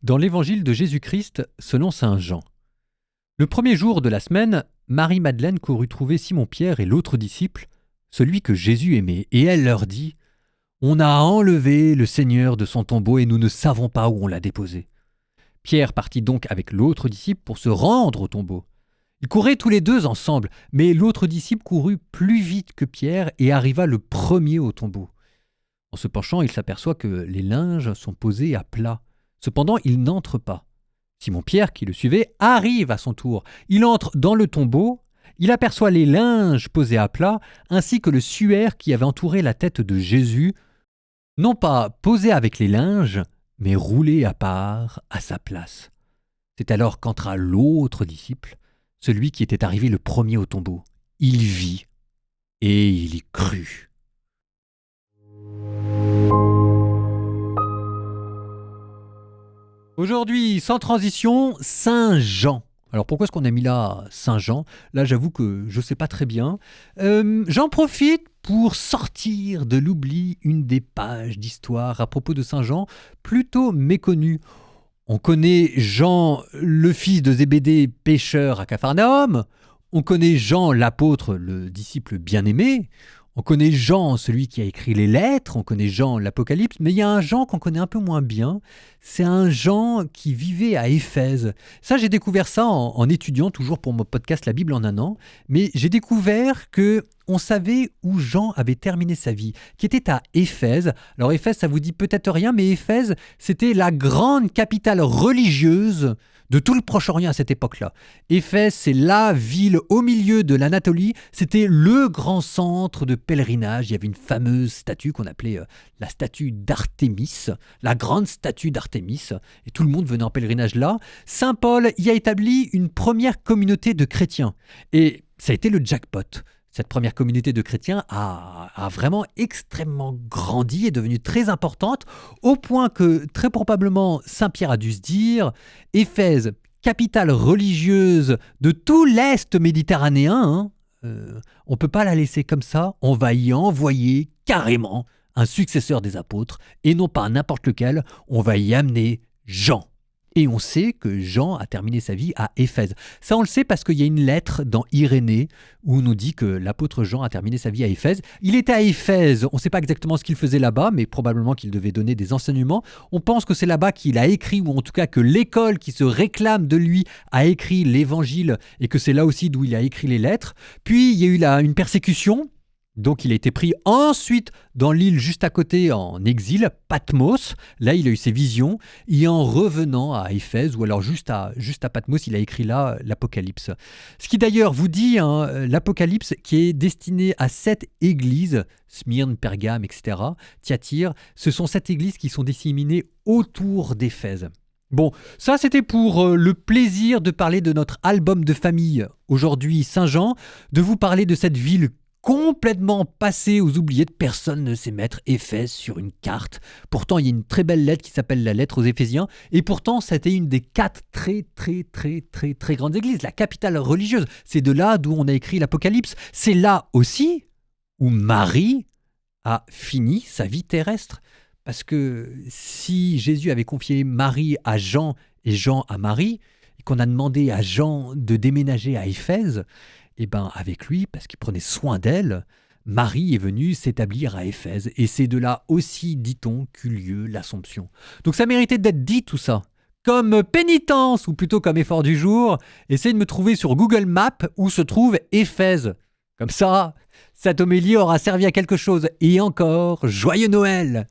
Dans l'évangile de Jésus-Christ selon saint Jean. Le premier jour de la semaine, Marie-Madeleine courut trouver Simon-Pierre et l'autre disciple, celui que Jésus aimait, et elle leur dit « On a enlevé le Seigneur de son tombeau et nous ne savons pas où on l'a déposé. » Pierre partit donc avec l'autre disciple pour se rendre au tombeau. Ils couraient tous les deux ensemble, mais l'autre disciple courut plus vite que Pierre et arriva le premier au tombeau. En se penchant, il s'aperçoit que les linges sont posés à plat. Cependant, il n'entre pas. Simon-Pierre, qui le suivait, arrive à son tour. Il entre dans le tombeau, il aperçoit les linges posés à plat, ainsi que le suaire qui avait entouré la tête de Jésus, non pas posé avec les linges, mais roulé à part à sa place. C'est alors qu'entra l'autre disciple, celui qui était arrivé le premier au tombeau. Il vit et il y crut. Aujourd'hui, sans transition, Saint Jean. Alors pourquoi est-ce qu'on a mis là Saint Jean ? Là, j'avoue que je ne sais pas très bien. J'en profite pour sortir de l'oubli une des pages d'histoire à propos de Saint Jean, plutôt méconnue. On connaît Jean, le fils de Zébédée, pêcheur à Capharnaüm. On connaît Jean, l'apôtre, le disciple bien-aimé. On connaît Jean, celui qui a écrit les lettres, on connaît Jean, l'Apocalypse, mais il y a un Jean qu'on connaît un peu moins bien, c'est un Jean qui vivait à Éphèse. Ça, j'ai découvert ça en étudiant, toujours pour mon podcast La Bible en un an, mais j'ai découvert qu'on savait où Jean avait terminé sa vie, qui était à Éphèse. Alors Éphèse, ça vous dit peut-être rien, mais Éphèse, c'était la grande capitale religieuse de tout le Proche-Orient à cette époque-là. Éphèse, c'est la ville au milieu de l'Anatolie, c'était le grand centre de pèlerinage. Il y avait une fameuse statue qu'on appelait la statue d'Artémis, la grande statue d'Artémis, et tout le monde venait en pèlerinage là. Saint Paul y a établi une première communauté de chrétiens, et ça a été le jackpot. Cette première communauté de chrétiens a vraiment extrêmement grandi, est devenue très importante, au point que très probablement Saint-Pierre a dû se dire « Éphèse, capitale religieuse de tout l'Est méditerranéen, on ne peut pas la laisser comme ça, on va y envoyer carrément un successeur des apôtres, et non pas n'importe lequel, on va y amener Jean ». Et on sait que Jean a terminé sa vie à Éphèse. Ça, on le sait parce qu'il y a une lettre dans Irénée où on nous dit que l'apôtre Jean a terminé sa vie à Éphèse. Il était à Éphèse, on ne sait pas exactement ce qu'il faisait là-bas, mais probablement qu'il devait donner des enseignements. On pense que c'est là-bas qu'il a écrit, ou en tout cas que l'école qui se réclame de lui a écrit l'évangile, et que c'est là aussi d'où il a écrit les lettres. Puis il y a eu une persécution. Donc il a été pris ensuite dans l'île juste à côté en exil, Patmos. Là il a eu ses visions et en revenant à Éphèse, ou alors juste à Patmos, il a écrit là l'Apocalypse. Ce qui d'ailleurs vous dit, l'Apocalypse qui est destiné à 7 églises, Smyrne, Pergame, etc., Thyatire, ce sont 7 églises qui sont disséminées autour d'Éphèse. Bon, ça c'était pour le plaisir de parler de notre album de famille, aujourd'hui Saint Jean, de vous parler de cette ville complètement passé aux oubliettes, personne ne sait mettre Éphèse sur une carte. Pourtant, il y a une très belle lettre qui s'appelle la lettre aux Éphésiens, et pourtant, c'était une des 4 très grandes églises, la capitale religieuse. C'est de là d'où on a écrit l'Apocalypse. C'est là aussi où Marie a fini sa vie terrestre. Parce que si Jésus avait confié Marie à Jean et Jean à Marie, et qu'on a demandé à Jean de déménager à Éphèse, et bien avec lui, parce qu'il prenait soin d'elle, Marie est venue s'établir à Éphèse. Et c'est de là aussi, dit-on, qu'eut lieu l'Assomption. Donc ça méritait d'être dit tout ça. Comme pénitence, ou plutôt comme effort du jour, essayez de me trouver sur Google Maps où se trouve Éphèse. Comme ça, cette homélie aura servi à quelque chose. Et encore, joyeux Noël!